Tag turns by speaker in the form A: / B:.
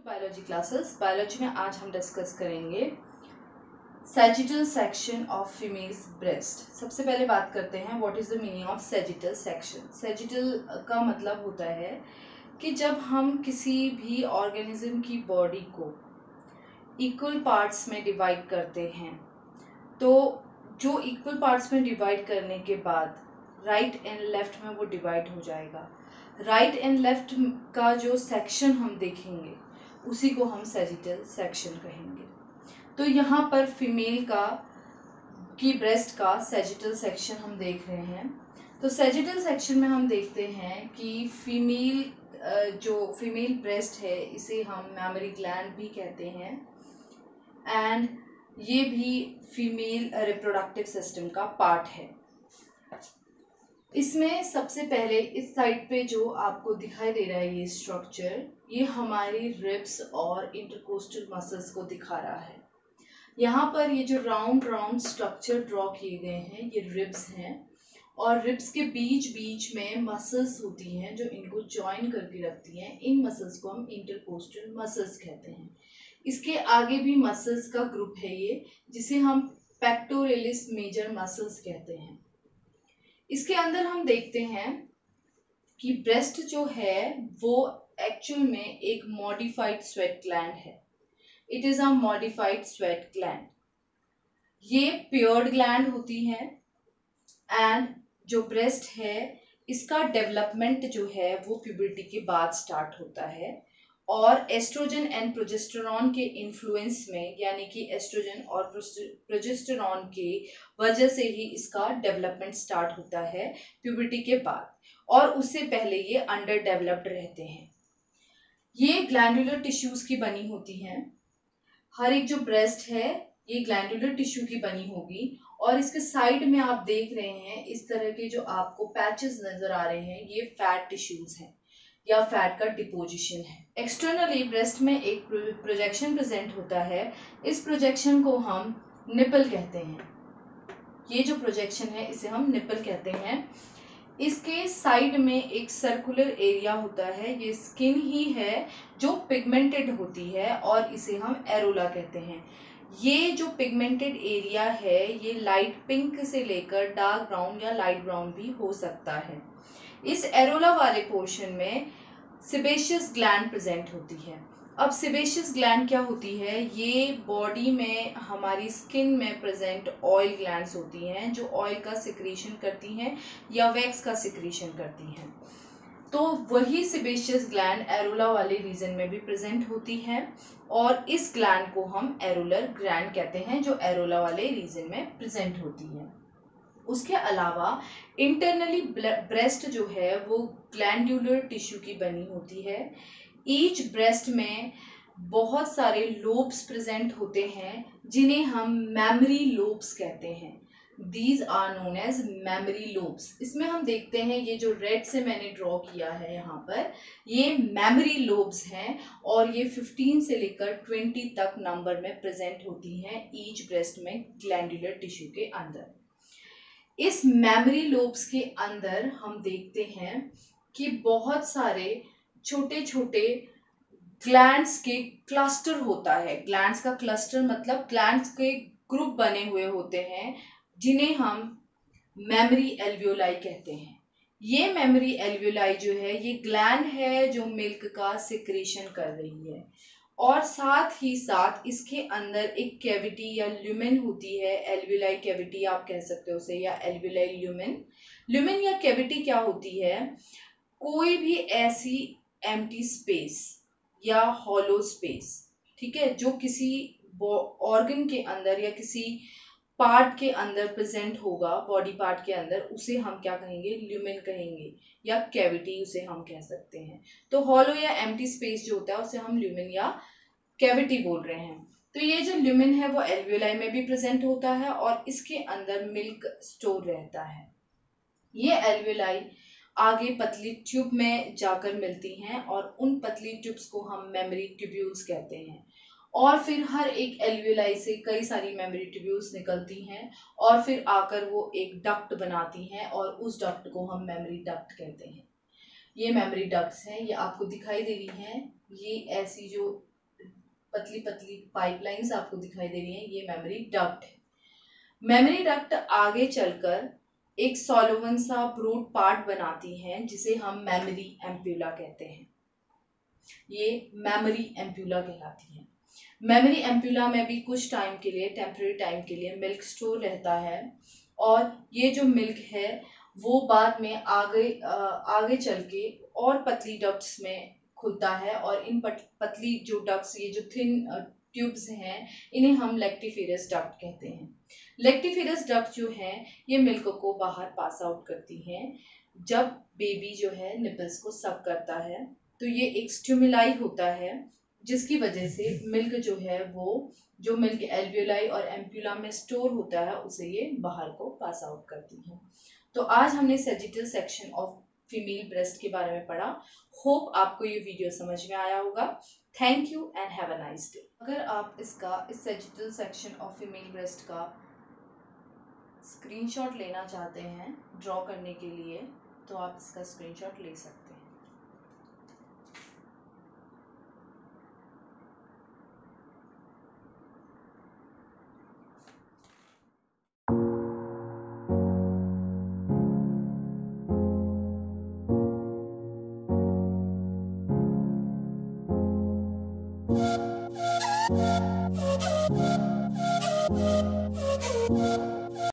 A: Biology classes. Biology में आज हम डिस्कस करेंगे sagittal section of females breast. सबसे पहले बात करते हैं what is the meaning of sagittal section. Sagittal का मतलब होता है कि जब हम किसी भी ऑर्गेनिज्म की बॉडी को इक्वल पार्ट्स में डिवाइड करते हैं, तो जो इक्वल पार्ट्स में डिवाइड करने के बाद राइट एंड लेफ्ट में वो डिवाइड हो जाएगा। राइट एंड लेफ्ट का जो सेक्शन हम देखेंगे उसी को हम सैजिटल सेक्शन कहेंगे। तो यहाँ पर फीमेल की ब्रेस्ट का सैजिटल सेक्शन हम देख रहे हैं। तो सैजिटल सेक्शन में हम देखते हैं कि जो फीमेल ब्रेस्ट है इसे हम मैमरी ग्लैंड भी कहते हैं एंड ये भी फीमेल रिप्रोडक्टिव सिस्टम का पार्ट है। इसमें सबसे पहले इस साइड पे जो आपको दिखाई दे रहा है ये स्ट्रक्चर, ये हमारी रिब्स और इंटरकोस्टल मसल्स को दिखा रहा है। यहाँ पर ये जो राउंड राउंड स्ट्रक्चर ड्रॉ किए गए हैं ये रिब्स हैं और रिब्स के बीच बीच में मसल्स होती हैं जो इनको जॉइन करके रखती हैं। इन मसल्स को हम इंटरकोस्टल मसल्स कहते हैं। इसके आगे भी मसल्स का ग्रुप है ये, जिसे हम पेक्टोरलिस मेजर मसल्स कहते हैं। इसके अंदर हम देखते हैं कि ब्रेस्ट जो है वो एक्चुअल में एक मॉडिफाइड स्वेट ग्लैंड है। It is a modified sweat gland. ये प्योर्ड ग्लैंड होती है एंड जो ब्रेस्ट है इसका डेवलपमेंट जो है वो प्यूबर्टी के बाद स्टार्ट होता है और एस्ट्रोजन एंड प्रोजेस्टेरॉन के इन्फ्लुएंस में, यानी कि एस्ट्रोजन और प्रोजेस्टेरॉन के वजह से ही इसका डेवलपमेंट स्टार्ट होता है प्यूबर्टी के बाद, और उससे पहले ये अंडर डेवलप्ड रहते हैं। ये ग्लैंडुलर टिश्यूज की बनी होती हैं। हर एक जो ब्रेस्ट है ये ग्लैंडुलर टिश्यू की बनी होगी और इसके साइड में आप देख रहे हैं इस तरह के जो आपको पैचेस नजर आ रहे हैं ये फैट टिश्यूज हैं या फैट का डिपोजिशन है। एक्सटर्नली ब्रेस्ट में एक प्रोजेक्शन प्रेजेंट होता है। इस प्रोजेक्शन को हम निपल कहते हैं। ये जो प्रोजेक्शन है इसे हम निपल कहते हैं। इसके साइड में एक सर्कुलर एरिया होता है, ये स्किन ही है जो पिगमेंटेड होती है और इसे हम एरोला कहते हैं। ये जो पिगमेंटेड एरिया है ये लाइट पिंक से लेकर डार्क ब्राउन या लाइट ब्राउन भी हो सकता है। इस एरोला वाले पोर्शन में सेबेशियस ग्लैंड प्रेजेंट होती है। अब सेबेशियस ग्लैंड क्या होती है? ये बॉडी में हमारी स्किन में प्रेजेंट ऑयल ग्लैंड्स होती हैं जो ऑयल का सिक्रीशन करती हैं या वैक्स का सिक्रीशन करती हैं। तो वही सेबेशियस ग्लैंड एरोला वाले रीजन में भी प्रेजेंट होती है और इस ग्लैंड को हम एरोलर ग्लैंड कहते हैं जो एरोला वाले रीजन में प्रेजेंट होती है। उसके अलावा इंटरनली ब्रेस्ट जो है वो ग्लैंडुलर टिश्यू की बनी होती है। ईच ब्रेस्ट में बहुत सारे लोब्स प्रेजेंट होते हैं जिन्हें हम मैमरी लोब्स कहते हैं। These are known as memory lobes. इसमें हम देखते हैं ये जो रेड से मैंने ड्रॉ किया है यहाँ पर, ये मैमरी लोब्स हैं और ये 15 से लेकर 20 तक नंबर में प्रेजेंट होती हैं ईच ब्रेस्ट में ग्लैंडुलर टिश्यू के अंदर। इस मैमरी लोब्स के अंदर हम देखते हैं कि बहुत सारे छोटे छोटे ग्लैंड्स के क्लस्टर होता है। ग्लैंड्स का क्लस्टर मतलब ग्लैंड्स के ग्रुप बने हुए होते हैं जिन्हें हम मैमरी एल्वियोलाई कहते हैं। ये मैमरी एल्वियोलाई जो है ये ग्लैंड है जो मिल्क का सिक्रीशन कर रही है और साथ ही साथ इसके अंदर एक कैविटी या ल्यूमेन होती है। एल्वियोलाई कैविटी आप कह सकते हो उसे, या एल्वियोलाई ल्यूमेन। ल्यूमेन या कैविटी क्या होती है? कोई भी ऐसी एम्प्टी स्पेस या हॉलो स्पेस, ठीक है, जो किसी ऑर्गन के अंदर या किसी पार्ट के अंदर प्रेजेंट होगा, बॉडी पार्ट के अंदर, उसे हम क्या कहेंगे? ल्यूमेन कहेंगे या कैविटी उसे हम कह सकते हैं। तो हॉलो या एम्प्टी स्पेस जो होता है उसे हम ल्यूमेन या कैविटी बोल रहे हैं। तो ये जो ल्यूमेन है वो एल्वियोलाई में भी प्रेजेंट होता है और इसके अंदर मिल्क स्टोर रहता है। ये एल्वियोलाई आगे पतली ट्यूब में जाकर मिलती हैं और उन पतली ट्यूब्स को हम मेमोरी ट्यूब्यूल्स कहते हैं और फिर हर एक एल्वियोलाई से कई सारी मेमोरी ट्यूब्यूल्स निकलती हैं और फिर आकर वो एक डक्ट बनाती हैं और उस डक्ट को हम मेमोरी डक्ट कहते हैं। ये मेमोरी डक्ट्स हैं, ये आपको दिखाई दे रही हैं। ये ऐसी जो पतली पतली पाइपलाइंस आपको दिखाई दे रही हैं, ये मेमोरी डक्ट है। मेमोरी डक्ट आगे चलकर एक सॉलोवन सा ब्रूड पार्ट बनाती हैं जिसे हम मेमोरी एम्प्यूला कहते हैं। ये मेमोरी एम्प्यूला कहलाती है। मेमोरी एम्प्यूला में भी कुछ टाइम के लिए, टेम्पररी टाइम के लिए मिल्क स्टोर रहता है और ये जो मिल्क है वो बाद में आगे चल के और पतली डक्ट्स में खुलता है और इन पतली जो डक्ट्स, ये जो थिन ट्यूब्स हैं, इन्हें हम लेक्टिफेरस डक्ट कहते हैं। लेक्टिफेरस डक्ट जो है ये मिल्क को बाहर पास आउट करती हैं। जब बेबी जो है निपल्स को सक करता है तो ये एक स्टिमुलाई होता है जिसकी वजह से मिल्क जो है वो जो मिल्क एल्वियोलाई और एम्प्यूला में स्टोर होता है उसे ये बाहर को पास आउट करती है। तो आज हमने sagittal section of female breast के बारे में पढ़ा। होप आपको ये वीडियो समझ में आया होगा। Thank you and have a nice day. अगर आप इस sagittal section of female breast का स्क्रीनशॉट लेना चाहते हैं ड्रॉ करने के लिए तो आप इसका स्क्रीनशॉट ले सकते हैं।